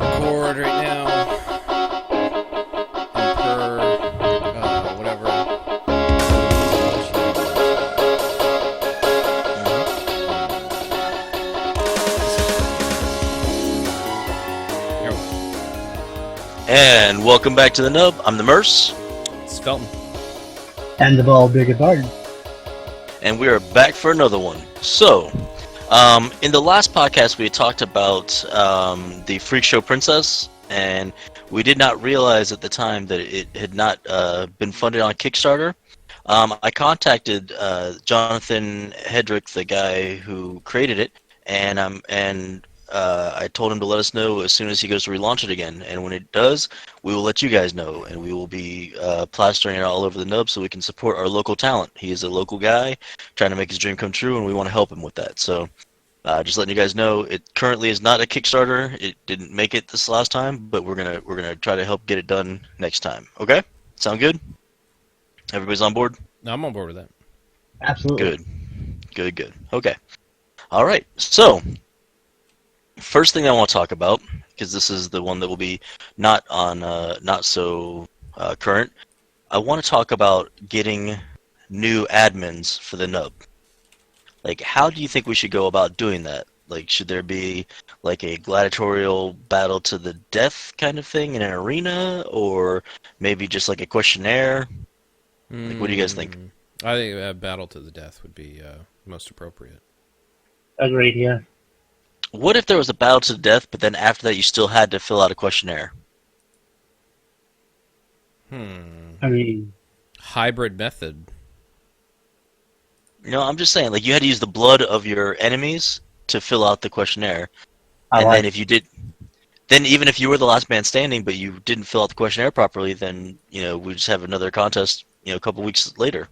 Record right now. And per whatever. And welcome back to the Nub. I'm the Merce. It's Felton. And the ball bigger barn. And we are back for another one. So, in the last podcast we had talked about the Freakshow Princess, and we did not realize at the time that it had not been funded on Kickstarter. I contacted Jonathan Hedrick, the guy who created it, and I told him to let us know as soon as he goes to relaunch it again. And when it does, we will let you guys know, and we will be plastering it all over the Nub so we can support our local talent. He is a local guy trying to make his dream come true, and we want to help him with that. So just letting you guys know, it currently is not a Kickstarter. It didn't make it this last time, but we're gonna try to help get it done next time. Okay? Sound good? Everybody's on board? No, I'm on board with that. Absolutely. Good. Okay. All right. So, first thing I want to talk about, because this is the one that will be not so current, I want to talk about getting new admins for the Nub. Like, how do you think we should go about doing that? Like, should there be like a gladiatorial battle to the death kind of thing in an arena, or maybe just like a questionnaire? Like, what do you guys think? I think a battle to the death would be most appropriate. Agreed, yeah. What if there was a battle to the death, but then after that you still had to fill out a questionnaire? I mean, Hybrid method. You know, I'm just saying, like, you had to use the blood of your enemies to fill out the questionnaire. I And like then if you did, then even if you were the last man standing, but you didn't fill out the questionnaire properly, then, you know, we just have another contest, you know, a couple weeks later.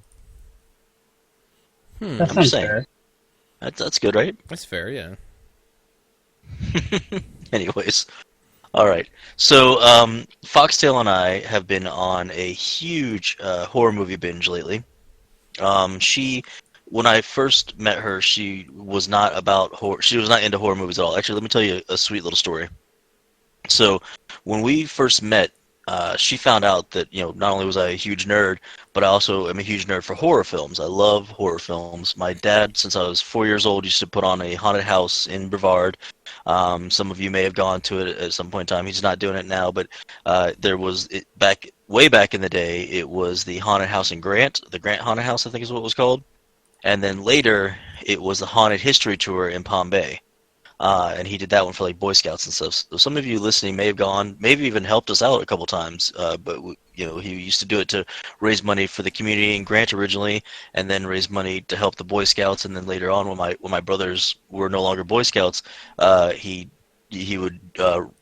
that I'm sounds just saying. fair. That's good, right? That's fair, yeah. Anyways. All right. So, Foxtail and I have been on a huge horror movie binge lately. When I first met her, she was not about horror. She was not into horror movies at all. Actually, let me tell you a sweet little story. So, when we first met, she found out that, you know, not only was I a huge nerd, but I also am a huge nerd for horror films. I love horror films. My dad, since I was 4 years old, used to put on a haunted house in Brevard. Some of you may have gone to it at some point in time. He's not doing it now, but there was way back in the day. It was the haunted house in Grant, the Grant Haunted House, I think is what it was called. And then later, it was the Haunted History Tour in Palm Bay. And he did that one for like Boy Scouts and stuff. So some of you listening may have gone, maybe even helped us out a couple times. But you know, he used to do it to raise money for the community in Grant originally, and then raise money to help the Boy Scouts. And then later on, when my brothers were no longer Boy Scouts, he would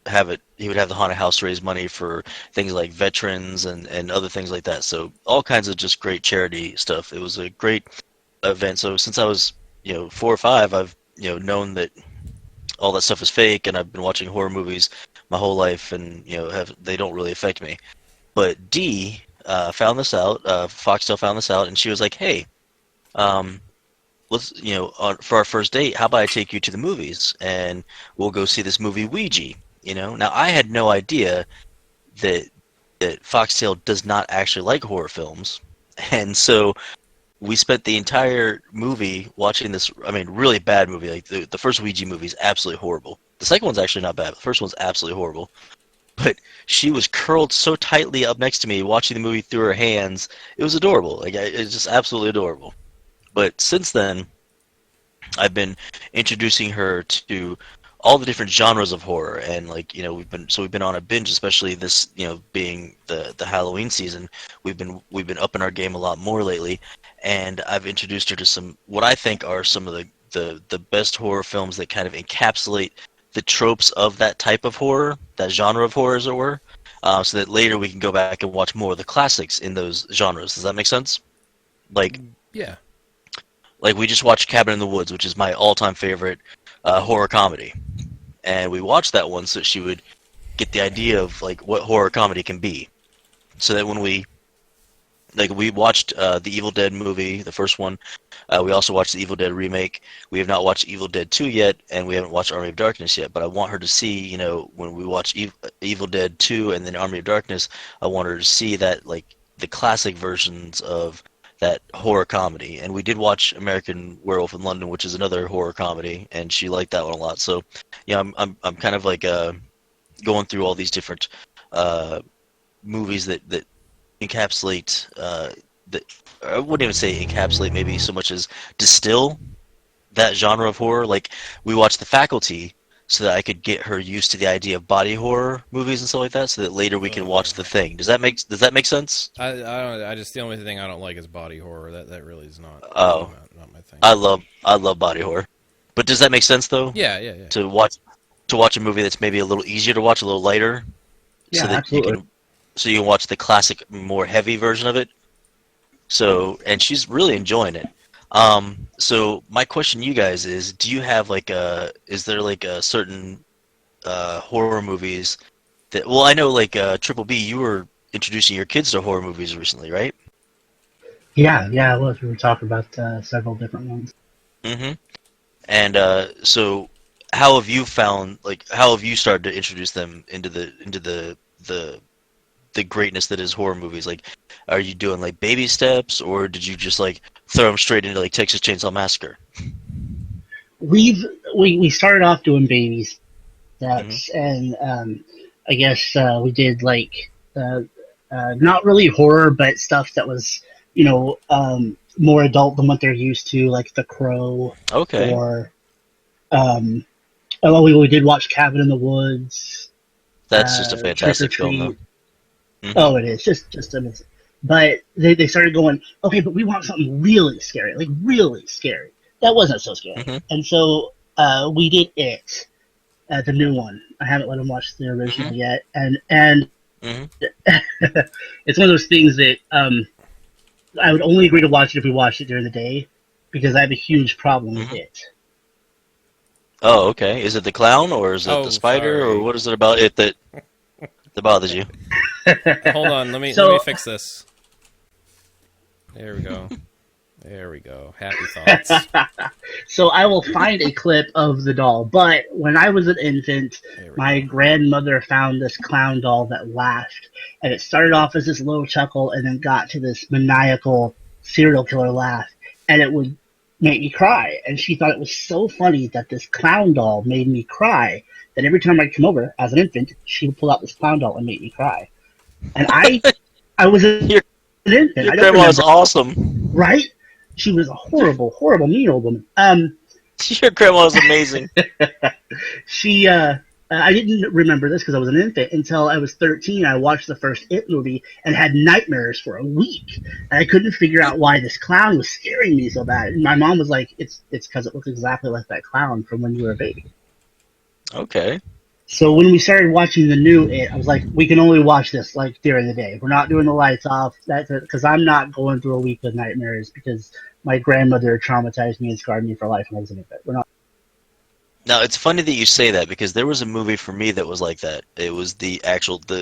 have it. He would have the haunted house raise money for things like veterans and other things like that. So all kinds of just great charity stuff. It was a great event. So since I was, you know, 4 or 5, I've, you know, known that all that stuff is fake, and I've been watching horror movies my whole life, and, you know, they don't really affect me. But Dee found this out. Foxtail found this out, and she was like, "Hey, let's, you know, for our first date, how about I take you to the movies, and we'll go see this movie Ouija." You know, now I had no idea that Foxtail does not actually like horror films, and so we spent the entire movie watching this, I mean, really bad movie. Like, the first Ouija movie is absolutely horrible. The second one's actually not bad, but the first one's absolutely horrible. But she was curled so tightly up next to me, watching the movie through her hands. It was adorable. Like, it's just absolutely adorable. But since then, I've been introducing her to all the different genres of horror, and, like, you know, we've been on a binge, especially this, you know, being the Halloween season. We've been upping our game a lot more lately, and I've introduced her to some, what I think are some of the best horror films that kind of encapsulate the tropes of that type of horror, that genre of horror, as it were, so that later we can go back and watch more of the classics in those genres. Does that make sense? Like, Yeah. like we just watched Cabin in the Woods, which is my all-time favorite horror comedy, and we watched that one so she would get the idea of, like, what horror comedy can be, so that when we like we watched the Evil Dead movie, the first one. We also watched the Evil Dead remake. We have not watched Evil Dead 2 yet, and we haven't watched Army of Darkness yet. But I want her to see, you know, when we watch Evil Dead 2 and then Army of Darkness, I want her to see that, like, the classic versions of that horror comedy. And we did watch American Werewolf in London, which is another horror comedy, and she liked that one a lot. So, yeah, I'm kind of like going through all these different movies that encapsulate that. I wouldn't even say encapsulate, maybe so much as distill that genre of horror. Like, we watched The Faculty so that I could get her used to the idea of body horror movies and stuff like that, so that later we can watch The Thing. Does that make sense? I don't. I just, the only thing I don't like is body horror. That really is not. Not my thing. I love body horror. But does that make sense though? Yeah. To watch a movie that's maybe a little easier to watch, a little lighter. Yeah, so that absolutely. you can watch the classic, more heavy version of it. So, and she's really enjoying it. So my question to you guys is, do you have is there like a certain horror movies that, well, I know like Triple B, you were introducing your kids to horror movies recently, right? Yeah, well, we were talking about several different ones. Mm-hmm. And so how have you started to introduce them into the greatness that is horror movies? Like, are you doing like baby steps, or did you just like throw them straight into like Texas Chainsaw Massacre? We started off doing baby steps, and I guess we did like not really horror, but stuff that was, you know, more adult than what they're used to, like The Crow. Okay. Or we did watch Cabin in the Woods. That's just a fantastic film, though. Mm-hmm. Oh, it is just amazing. But they started going, okay, but we want something really scary, like really scary. That wasn't so scary. Mm-hmm. And so we did It, the new one. I haven't let them watch the original yet, and it's one of those things that I would only agree to watch it if we watched it during the day, because I have a huge problem with it. Oh, okay. Is it the clown, or is it the spider, or what is it about it that bothers you? Hold on, let me fix this. There we go. Happy thoughts. So I will find a clip of the doll, but when I was an infant, my grandmother found this clown doll that laughed, and it started off as this little chuckle and then got to this maniacal serial killer laugh, and it would make me cry. And she thought it was so funny that this clown doll made me cry, that every time I'd come over as an infant, she would pull out this clown doll and make me cry. And I was an infant. Your grandma was awesome. Right? She was a horrible, horrible, mean old woman. Your grandma was amazing. She, I didn't remember this because I was an infant until I was 13. I watched the first It movie and had nightmares for a week. And I couldn't figure out why this clown was scaring me so bad. And my mom was like, it's because it looks exactly like that clown from when you were a baby. Okay. So when we started watching the new It, I was like, we can only watch this like during the day. We're not doing the lights off. That's because I'm not going through a week of nightmares because my grandmother traumatized me and scarred me for life when I was an infant. We're not. Now, it's funny that you say that, because there was a movie for me that was like that. It was the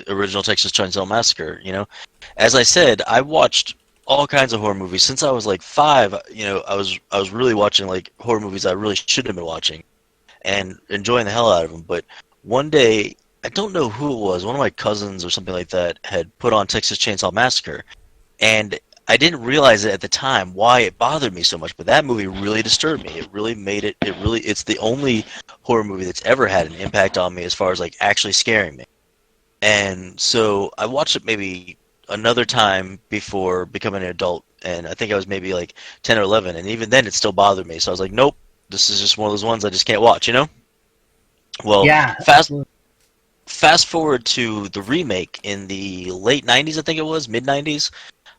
original Texas Chainsaw Massacre, you know? As I said, I watched all kinds of horror movies. Since I was like 5, you know, I was really watching like horror movies I really shouldn't have been watching and enjoying the hell out of them. But one day, I don't know who it was, one of my cousins or something like that had put on Texas Chainsaw Massacre, and I didn't realize it at the time why it bothered me so much, but that movie really disturbed me. It really made it's the only horror movie that's ever had an impact on me as far as like actually scaring me. And so I watched it maybe another time before becoming an adult, and I think I was maybe like 10 or 11, and even then it still bothered me. So I was like, nope, this is just one of those ones I just can't watch, you know? Well, yeah, fast forward to the remake in the late 90s, I think it was, mid-90s.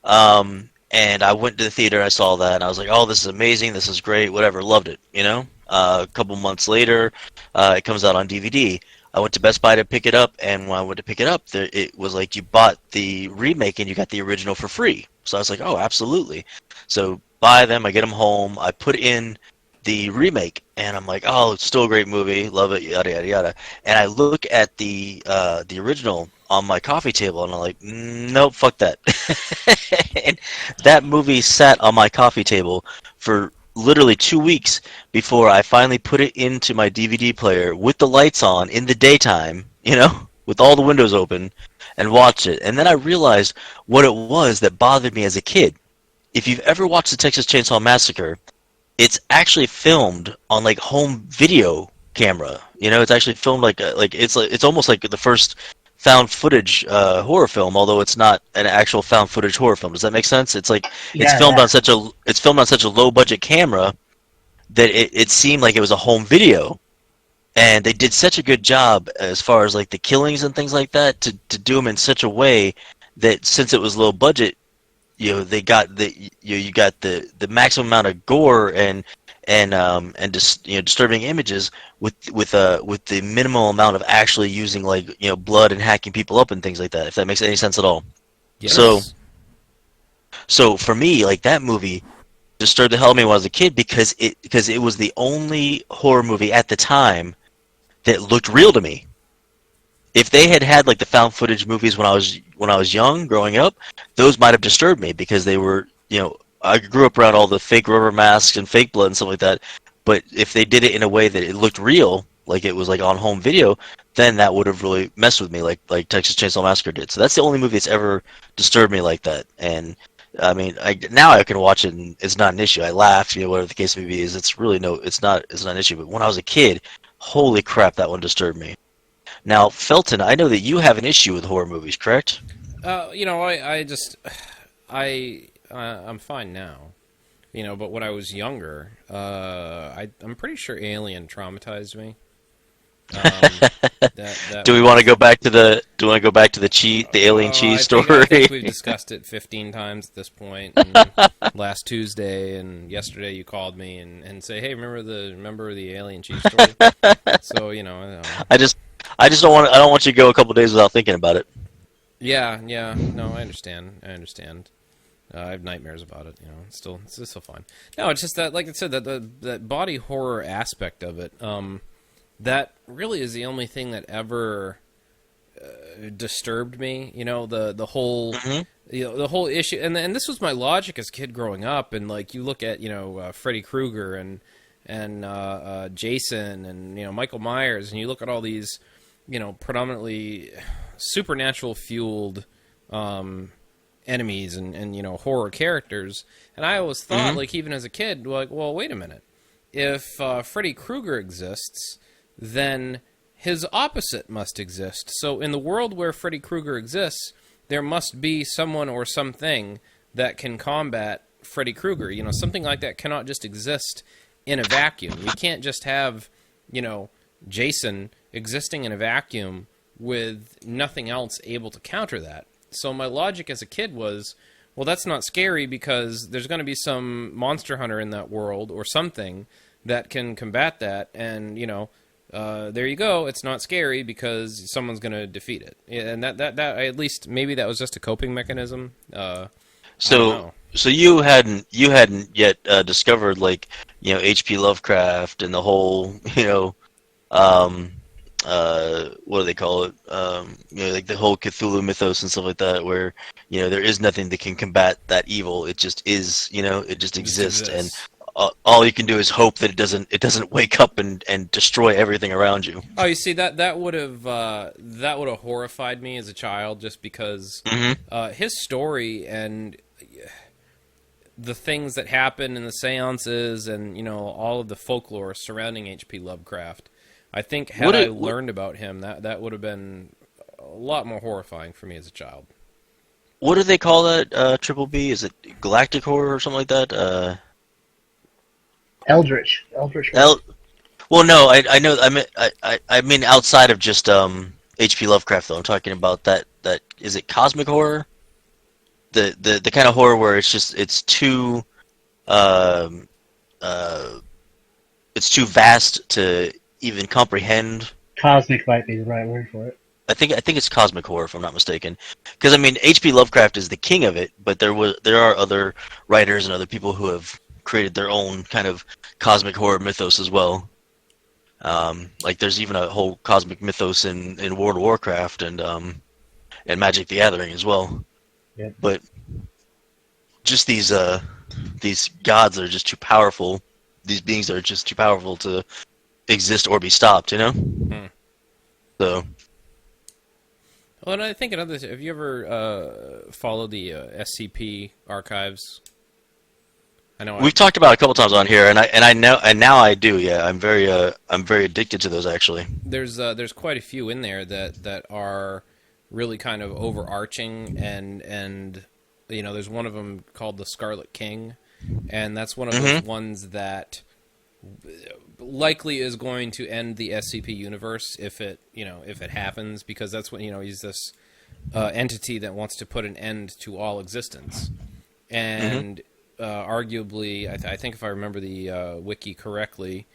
And I went to the theater, I saw that, and I was like, oh, this is amazing, this is great, whatever, loved it, you know? A couple months later, it comes out on DVD. I went to Best Buy to pick it up, and when I went to pick it up, it was like you bought the remake and you got the original for free. So I was like, oh, absolutely. So buy them, I get them home, I put in the remake, and I'm like, oh, it's still a great movie, love it, yada yada yada. And I look at the original on my coffee table, and I'm like, nope, fuck that. And that movie sat on my coffee table for literally 2 weeks before I finally put it into my DVD player with the lights on in the daytime, with all the windows open, and watched it. And then I realized what it was that bothered me as a kid. If you've ever watched the Texas Chainsaw Massacre, it's actually filmed on like home video camera. It's actually filmed like it's almost like the first found footage horror film, although it's not an actual found footage horror film. Does that make sense? It's like it's filmed on such a low budget camera that it seemed like it was a home video. And they did such a good job as far as like the killings and things like that to do them in such a way that since it was low budget, they got you got the maximum amount of gore and disturbing images with the minimal amount of actually using like blood and hacking people up and things like that. If that makes any sense at all. Yes. So for me, like that movie disturbed the hell out of me when I was a kid because it was the only horror movie at the time that looked real to me. If they had like the found footage movies when I was young, growing up, those might have disturbed me because they were, I grew up around all the fake rubber masks and fake blood and stuff like that. But if they did it in a way that it looked real, like it was like on home video, then that would have really messed with me, like Texas Chainsaw Massacre did. So that's the only movie that's ever disturbed me like that. And I mean, now I can watch it and it's not an issue. I laugh, whatever the case may be. It's not an issue. But when I was a kid, holy crap, that one disturbed me. Now, Felton, I know that you have an issue with horror movies, correct? I'm fine now. But when I was younger, I'm pretty sure Alien traumatized me. Do we want to go back to the alien cheese story? I think we've discussed it 15 times at this point. And last Tuesday and yesterday, you called me and say, "Hey, remember the alien cheese story?" So I just don't want you to go a couple days without thinking about it. Yeah. No, I understand. I have nightmares about it. It's still fine. No, it's just that, like I said, that body horror aspect of it. That really is the only thing that ever disturbed me. The whole the whole issue, and this was my logic as a kid growing up. And like you look at Freddy Krueger and Jason and Michael Myers, and you look at all these predominantly supernatural fueled enemies and horror characters, and I always thought like even as a kid, like, well, wait a minute, if Freddy Krueger exists, then his opposite must exist. So in the world where Freddy Krueger exists, there must be someone or something that can combat Freddy Krueger. Something like that cannot just exist in a vacuum. You can't just have, Jason existing in a vacuum with nothing else able to counter that. So my logic as a kid was, well, that's not scary because there's going to be some monster hunter in that world or something that can combat that, and there you go. It's not scary because someone's going to defeat it. And that at least maybe that was just a coping mechanism. So you hadn't yet discovered like H.P. Lovecraft and the whole what do they call it? Like the whole Cthulhu mythos and stuff like that, where there is nothing that can combat that evil. It just is. It just exists. And all you can do is hope that it doesn't wake up and destroy everything around you. Oh, you see, that would have horrified me as a child, just because his story and the things that happen in the seances and all of the folklore surrounding H.P. Lovecraft. I think had I learned about him, that would have been a lot more horrifying for me as a child. What do they call that? Triple B? Is it galactic horror or something like that? Eldritch. Well, no, I know. I mean outside of just H.P. Lovecraft, though. I'm talking about that. Is it cosmic horror? The kind of horror where it's too vast to even comprehend. Cosmic might be the right word for it. I think it's cosmic horror, if I'm not mistaken. Because I mean, H.P. Lovecraft is the king of it, but there are other writers and other people who have created their own kind of cosmic horror mythos as well. Like there's even a whole cosmic mythos in World of Warcraft and Magic the Gathering as well. Yep. But just these gods are just too powerful. These beings are just too powerful to exist or be stopped, you know? So. Well, and I think another. Have you ever followed the SCP Archives? I know We've talked about it a couple times on here, and now I do. Yeah, I'm very addicted to those actually. There's quite a few in there that are really kind of overarching, and you know, there's one of them called the Scarlet King, and that's one of those ones that likely is going to end the SCP universe if it happens, because that's what, you know, he's this entity that wants to put an end to all existence, and arguably, I think if I remember the wiki correctly,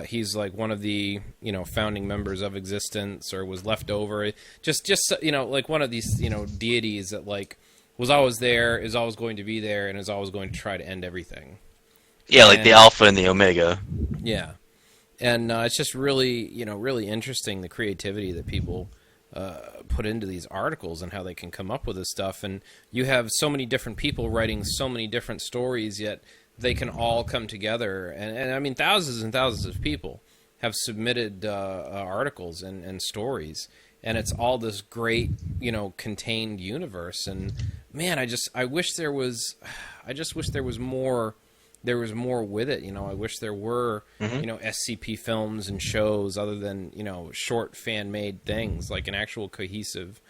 he's like one of the, you know, founding members of existence, or was left over, just you know, like one of these, you know, deities that like was always there, is always going to be there, and is always going to try to end everything. Yeah, like the Alpha and the Omega. Yeah, and it's just really, you know, really interesting, the creativity that people put into these articles and how they can come up with this stuff. And you have so many different people writing so many different stories, yet they can all come together. And I mean, thousands and thousands of people have submitted articles and stories, and it's all this great, you know, contained universe. And man, I just wish there was more. There was more with it, you know. I wish there were, you know, SCP films and shows other than, you know, short fan-made things, like an actual cohesive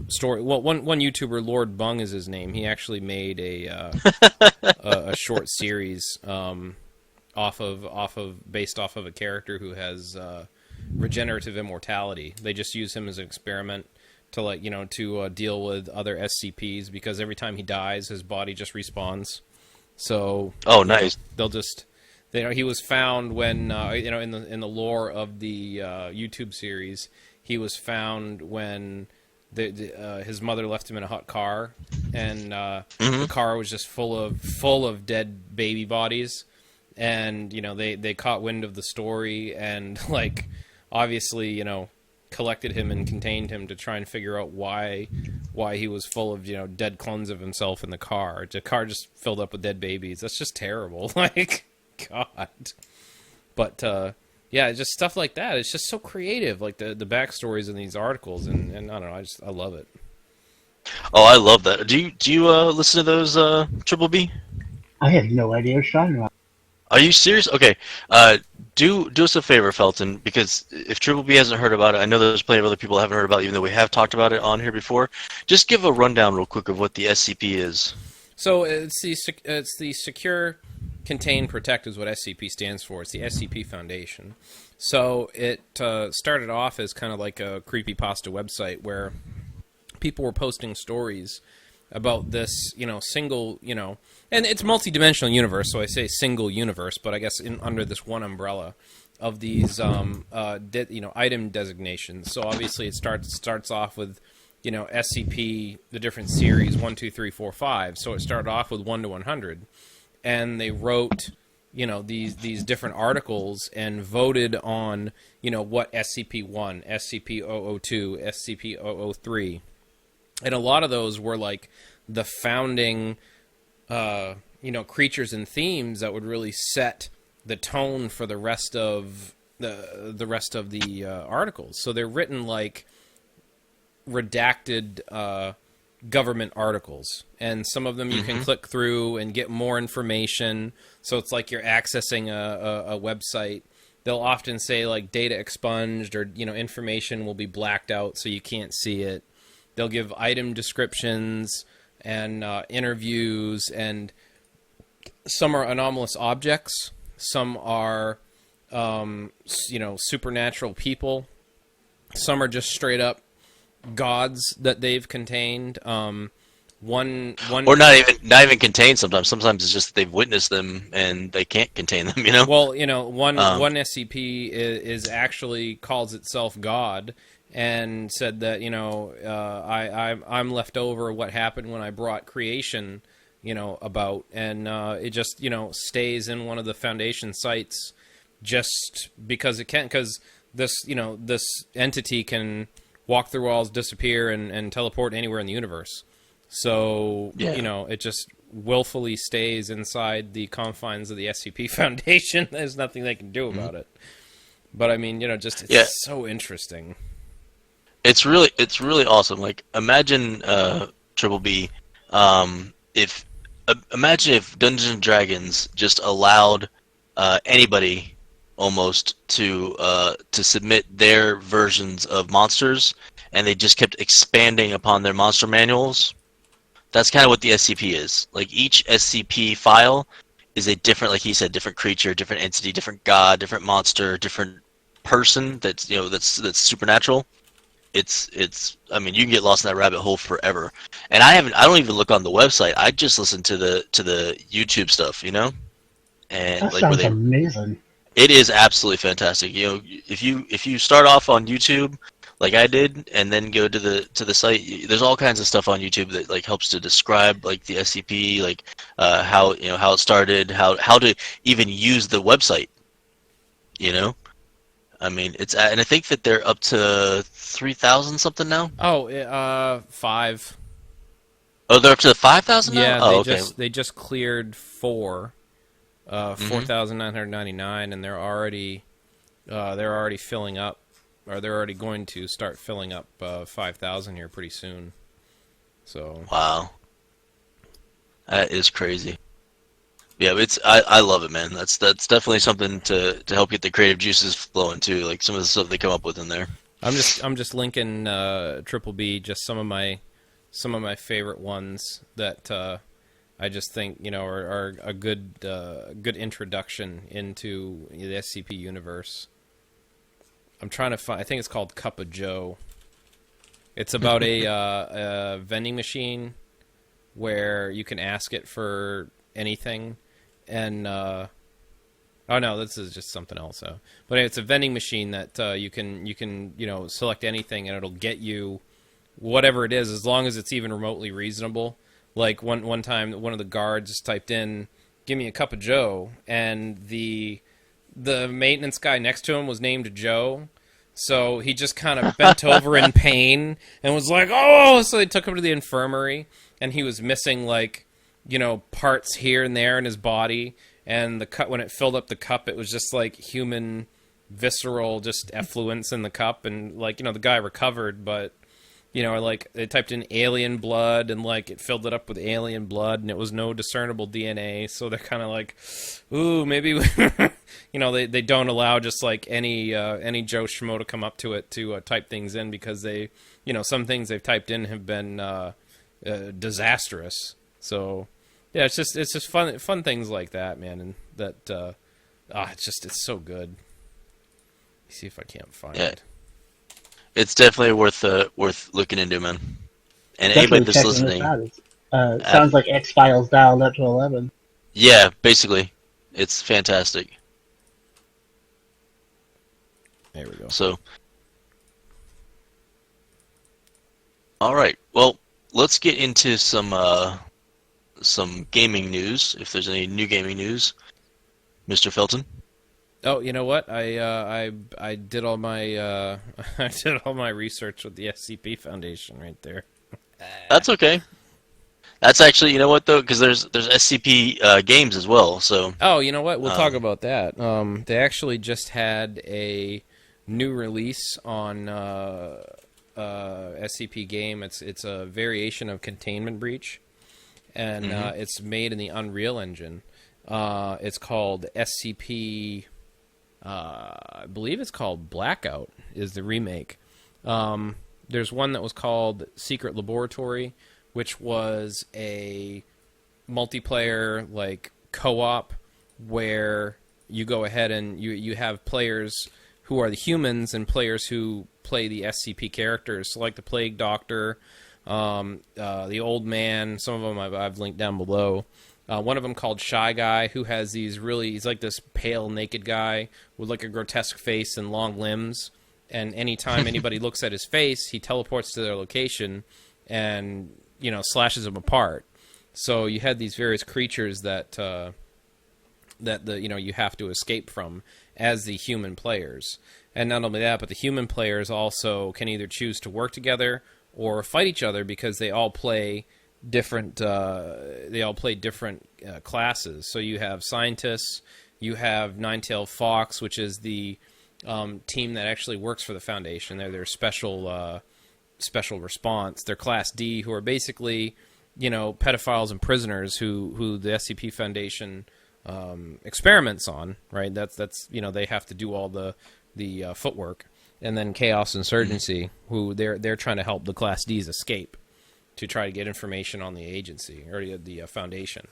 story. Well, one YouTuber, Lord Bung is his name. He actually made a short series based off of a character who has regenerative immortality. They just use him as an experiment to, like, you know, to deal with other SCPs, because every time he dies, his body just respawns. So, oh, nice. They'll just, you know, he was found when, you know, in the lore of the YouTube series, he was found when his mother left him in a hot car, and the car was just full of dead baby bodies, and, you know, they caught wind of the story, and, like, obviously, you know, collected him and contained him to try and figure out why he was full of, you know, dead clones of himself in the car. The car just filled up with dead babies. That's just terrible. Like, God. But yeah, just stuff like that. It's just so creative, like the backstories in these articles, and I don't know, I love it. Oh, I love that. Do you listen to those Triple B? I have no idea what you're talking about. Are you serious? Okay. Do us a favor, Felton, because if Triple B hasn't heard about it, I know there's plenty of other people that haven't heard about it, even though we have talked about it on here before. Just give a rundown real quick of what the SCP is. So it's the Secure, Contain, Protect is what SCP stands for. It's the SCP Foundation. So it started off as kind of like a creepypasta website where people were posting stories about this, you know, single, you know, and it's multi-dimensional universe, so I say single universe, but I guess under this one umbrella of these, you know, item designations. So obviously it starts off with, you know, SCP, the different series 1, 2, 3, 4, 5. So it started off with 1 to 100, and they wrote, you know, these different articles and voted on, you know, what SCP-1, SCP-002, SCP-003. And a lot of those were like the founding, you know, creatures and themes that would really set the tone for the rest of the articles. So they're written like redacted government articles, and some of them you can click through and get more information. So it's like you're accessing a website. They'll often say like data expunged, or, you know, information will be blacked out so you can't see it. They'll give item descriptions and interviews, and some are anomalous objects. Some are, you know, supernatural people. Some are just straight up gods that they've contained. One or not even contained. Sometimes it's just that they've witnessed them and they can't contain them. You know. Well, you know, one SCP is actually calls itself God, and said that, you know, I'm left over what happened when I brought creation, about, and it just, stays in one of the Foundation sites just because it can, because this, this entity can walk through walls, disappear, and teleport anywhere in the universe. So, it just willfully stays inside the confines of the SCP Foundation. There's nothing they can do about it. But I mean, it's so interesting. It's really awesome. Like, imagine Triple B, imagine if Dungeons and Dragons just allowed anybody almost to submit their versions of monsters, and they just kept expanding upon their monster manuals. That's kind of what the SCP is. Like, each SCP file is a different, like he said, different creature, different entity, different god, different monster, different person that's that's supernatural. I mean, you can get lost in that rabbit hole forever. And I don't even look on the website. I just listen to the YouTube stuff, And That like, sounds amazing. it is absolutely fantastic. If you start off on YouTube like I did, and then go to the site, there's all kinds of stuff on YouTube that like helps to describe like the SCP, like how how it started, how to even use the website. I mean, and I think that they're up to 3,000 something now. Oh, 5. Oh, they're up to 5,000 now. Yeah, okay. They just cleared 4,999, and they're already filling up, or they're already going to start filling up 5,000 here pretty soon. So wow, that is crazy. Yeah, I love it, man. That's definitely something to help get the creative juices flowing too. Like some of the stuff they come up with in there. I'm just linking Triple B, just some of my favorite ones that I just think are a good introduction into the SCP universe. I'm trying to find. I think it's called Cup of Joe. It's about a vending machine where you can ask it for anything. And oh no, this is just something else. But it's a vending machine that you can select anything, and it'll get you whatever it is, as long as it's even remotely reasonable. Like one time, one of the guards typed in, "Give me a cup of Joe," and the maintenance guy next to him was named Joe. So he just kind of bent over in pain and was like, "Oh!" So they took him to the infirmary, and he was missing like parts here and there in his body, and the cup, when it filled up the cup, it was just like human visceral just effluence in the cup, and like the guy recovered, but like they typed in alien blood, and like it filled it up with alien blood, and it was no discernible DNA, so they're kind of like, ooh, maybe they don't allow just like any Joe Schmo to come up to it to type things in, because they some things they've typed in have been disastrous. So yeah, it's just fun things like that, man, and that it's so good. Let me see if I can't find it. It's definitely worth looking into, man. And Definitely anybody that's checking listening, this out. Sounds like X-Files dialed up to 11. yeah, basically, it's fantastic. There we go. So, all right, well, let's get into some gaming news, if there's any new gaming news, Mr. Felton. Oh, you know what? I did all my I did all my research with the SCP Foundation right there. That's okay. That's actually, you know what though, because there's SCP games as well. So. Oh, you know what? We'll talk about that. They actually just had a new release on SCP game. It's a variation of Containment Breach, and it's made in the Unreal Engine. It's called SCP. I believe it's called Blackout is the remake. There's one that was called Secret Laboratory, which was a multiplayer like co-op where you go ahead and you have players who are the humans and players who play the SCP characters. So like the Plague Doctor, the Old Man. Some of them I've linked down below. One of them called Shy Guy, who has he's like this pale, naked guy with like a grotesque face and long limbs. And anytime anybody looks at his face, he teleports to their location and, slashes them apart. So you had these various creatures that you have to escape from as the human players. And not only that, but the human players also can either choose to work together or fight each other because they all play different classes. So you have scientists, you have Nine-Tailed Fox, which is the team that actually works for the Foundation. They're their special response. They're Class D, who are basically, pedophiles and prisoners who the SCP Foundation experiments on. Right? That's they have to do all the footwork. And then Chaos Insurgency, who they're trying to help the Class Ds escape to try to get information on the agency or the Foundation.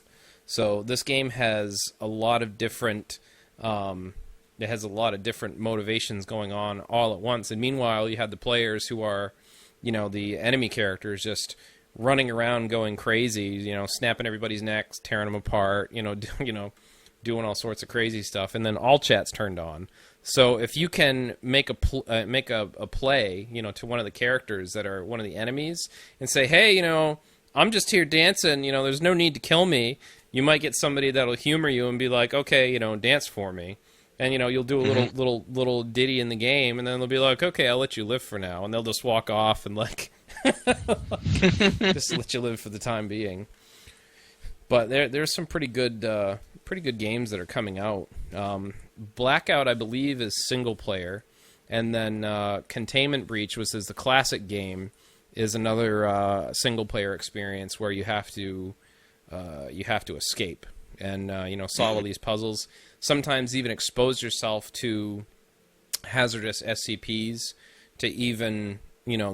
So this game has a lot of different motivations going on all at once. And meanwhile, you have the players who are, the enemy characters just running around going crazy, snapping everybody's necks, tearing them apart, doing all sorts of crazy stuff. And then all chat's turned on. So if you can make a play, to one of the characters that are one of the enemies and say, hey, I'm just here dancing, there's no need to kill me. You might get somebody that'll humor you and be like, okay, dance for me. And, you'll do a little ditty in the game, and then they'll be like, okay, I'll let you live for now. And they'll just walk off and, just let you live for the time being. But there's some pretty good games that are coming out. Blackout, I believe, is single player, and then Containment Breach, which is the classic game, is another single player experience where you have to escape and solve all these puzzles. Sometimes even expose yourself to hazardous SCPs to even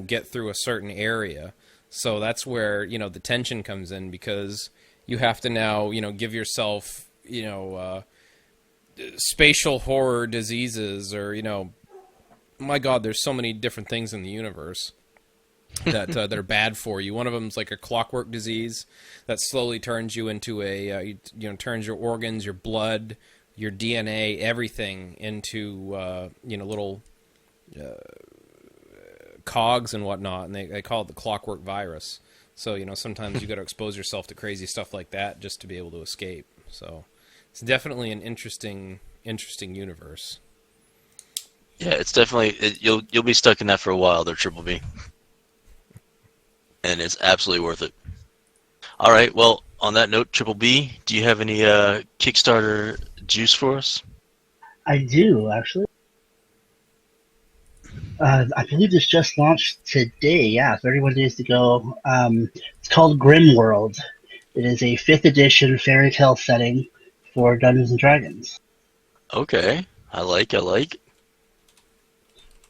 get through a certain area. So that's where the tension comes in, because you have to now give yourself spatial horror diseases, or my God, there's so many different things in the universe that are bad for you. One of them is like a clockwork disease that slowly turns you into turns your organs, your blood, your DNA, everything into little cogs and whatnot, and they call it the clockwork virus. So sometimes you got to expose yourself to crazy stuff like that just to be able to escape. So it's definitely an interesting universe. Yeah, it's definitely you'll be stuck in that for a while there, Triple B. And it's absolutely worth it. All right, well, on that note, Triple B, do you have any Kickstarter juice for us? I do, actually. I believe this just launched today. Yeah, 31 days to go. It's called Grim World. It is a 5th edition fairy tale setting for Dungeons and Dragons. Okay, I like.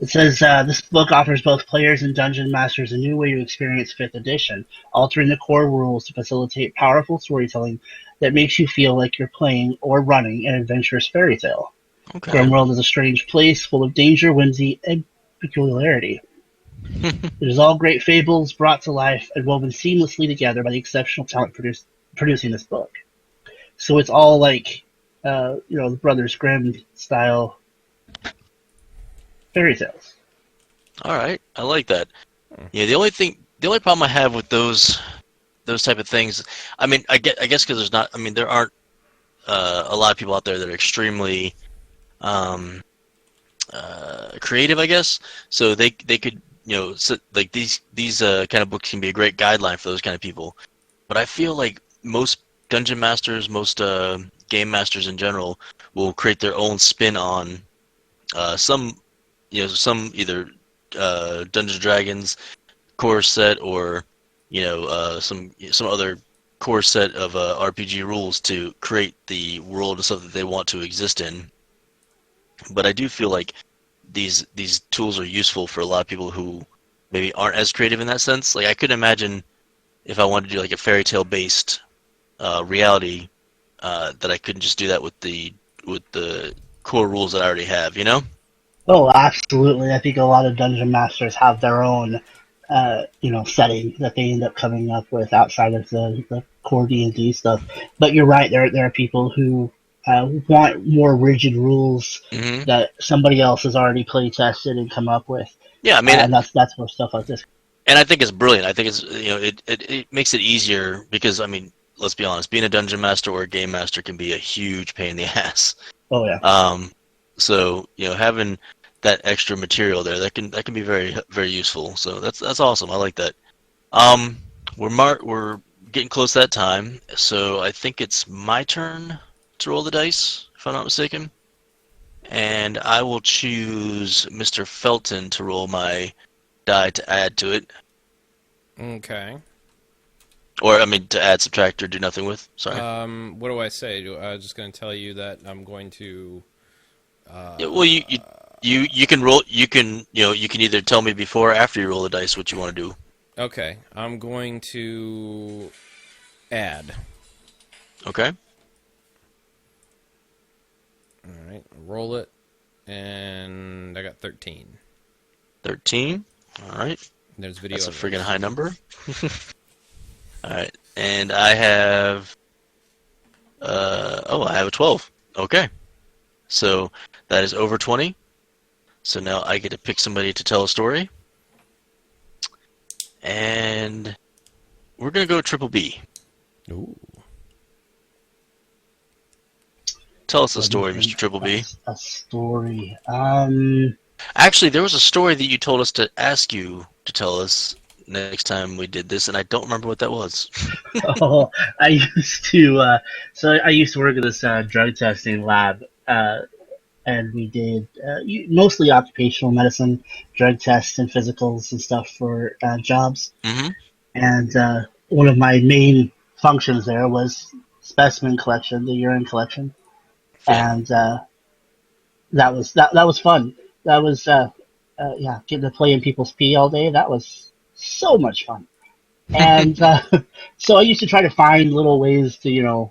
It says this book offers both players and dungeon masters a new way to experience 5th edition, altering the core rules to facilitate powerful storytelling that makes you feel like you're playing or running an adventurous fairy tale. Okay. Grimworld is a strange place full of danger, whimsy, and peculiarity. It is all great fables brought to life and woven seamlessly together by the exceptional talent producing this book. So it's all like, the Brothers Grimm style fairy tales. All right, I like that. Yeah, the only problem I have with those type of things, I mean, I guess because there aren't a lot of people out there that are extremely creative, I guess. So they could, like these kind of books can be a great guideline for those kind of people. But I feel like most dungeon masters, most game masters in general, will create their own spin on some either Dungeons & Dragons core set or some other core set of RPG rules to create the world and stuff that they want to exist in. But I do feel like these tools are useful for a lot of people who maybe aren't as creative in that sense. Like I couldn't imagine if I wanted to do like a fairy tale based reality that I couldn't just do that with the core rules that I already have, Oh, absolutely. I think a lot of dungeon masters have their own, setting that they end up coming up with outside of the core D&D stuff. But you're right. There are people who want more rigid rules that somebody else has already play tested and come up with. Yeah, I mean, and that's where stuff like this. And I think it's brilliant. I think it's it makes it easier because I mean, let's be honest, being a dungeon master or a game master can be a huge pain in the ass. Oh yeah. So having that extra material there that can be very very useful. So that's awesome. I like that. We're getting close to that time, so I think it's my turn to roll the dice, if I'm not mistaken. And I will choose Mr. Felton to roll my die to add to it. Okay. Or, I mean, to add, subtract, or do nothing with. Sorry. What do I say? I'm just going to tell you that I'm going to... Yeah, well, you can roll. You can either tell me before or after you roll the dice what you want to do. Okay. I'm going to add. Okay. Alright, roll it, and I got 13. 13. Alright. There's video. That's a friggin' high number. Alright, and I have... I have a 12. Okay. So, that is over 20. So now I get to pick somebody to tell a story. And... we're gonna go triple B. Ooh. Tell us a story, Mr. Triple B. A story. Actually, there was a story that you told us to ask you to tell us next time we did this, and I don't remember what that was. Oh, I used to. So I used to work at this drug testing lab, and we did mostly occupational medicine, drug tests and physicals and stuff for jobs. Mm-hmm. And one of my main functions there was specimen collection, the urine collection. And that was fun. That was getting to play in people's pee all day. That was so much fun. And so I used to try to find little ways to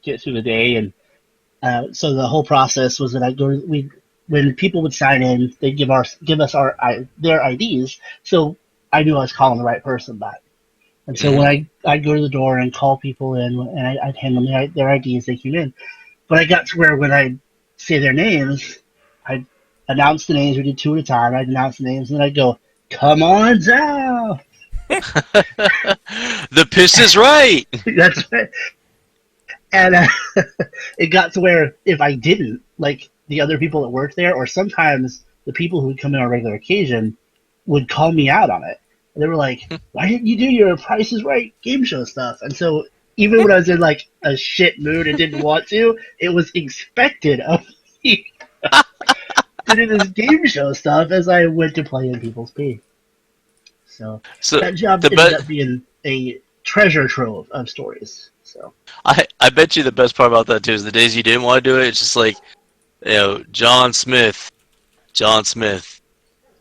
get through the day. And so the whole process was that when people would sign in, they'd give us their IDs. So I knew I was calling the right person back. And so when I'd go to the door and call people in, and I'd hand them their IDs, they came in. But I got to where when I'd say their names, I'd announce the names. We did two at a time. I'd announce the names, and then I'd go, "Come on down." The piss is right. That's right. And it got to where if I didn't, like the other people that worked there, or sometimes the people who would come in on a regular occasion, would call me out on it. And they were like, "Why didn't you do your Price is Right game show stuff?" And so even when I was in like a shit mood and didn't want to, it was expected of me to do this game show stuff as I went to play in people's pee. So that job ended up being a treasure trove of stories. So I bet you the best part about that too is the days you didn't want to do it. It's just like, John Smith,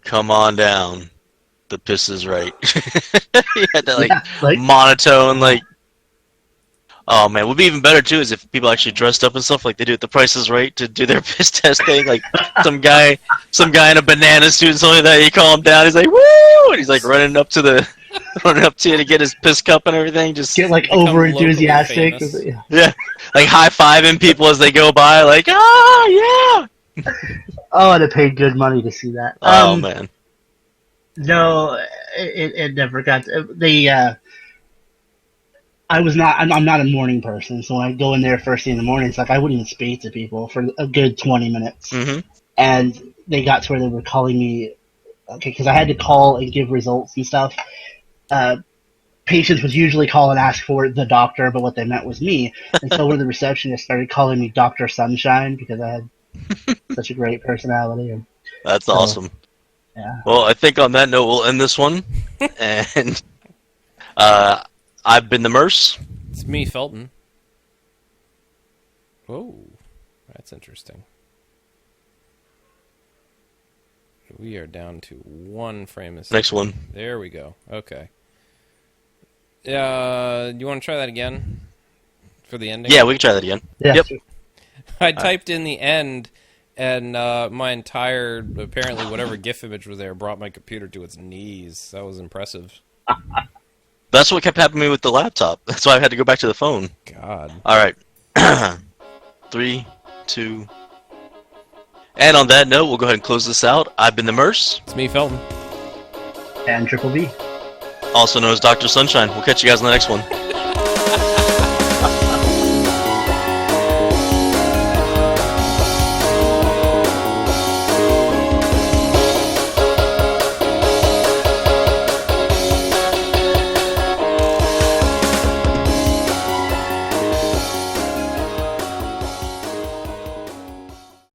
come on down. The piss is right. You had that monotone Oh man, what would be even better too is if people actually dressed up and stuff like they do at the Price is Right to do their piss test thing. Like some guy in a banana suit and something like that. You call him down, he's like, "Woo!" and he's like running up to you to get his piss cup and everything. Just get like over enthusiastic. Yeah, like high fiving people as they go by, like, "Oh yeah!" Oh, and it paid good money to see that. Oh man. No, it never got. I'm not a morning person, so when I go in there first thing in the morning, it's like I wouldn't even speak to people for a good 20 minutes. Mm-hmm. And they got to where they were calling me, because I had to call and give results and stuff. Patients would usually call and ask for the doctor, but what they meant was me. And so one of the receptionists started calling me Dr. Sunshine because I had such a great personality. That's awesome. Yeah. Well, I think on that note, we'll end this one. And I've been the Merce. It's me, Felton. Whoa, that's interesting. We are down to one frame a second. Next one. There we go. Okay. Do you want to try that again for the ending? Yeah, we can try that again. Yeah. Yep. I typed in the end, and my entire, apparently whatever GIF image was there, brought my computer to its knees. That was impressive. That's what kept happening with the laptop. That's why I had to go back to the phone. God. All right. 3, 2. And on that note, we'll go ahead and close this out. I've been the Merce. It's me, Felton. And Triple B. Also known as Dr. Sunshine. We'll catch you guys on the next one.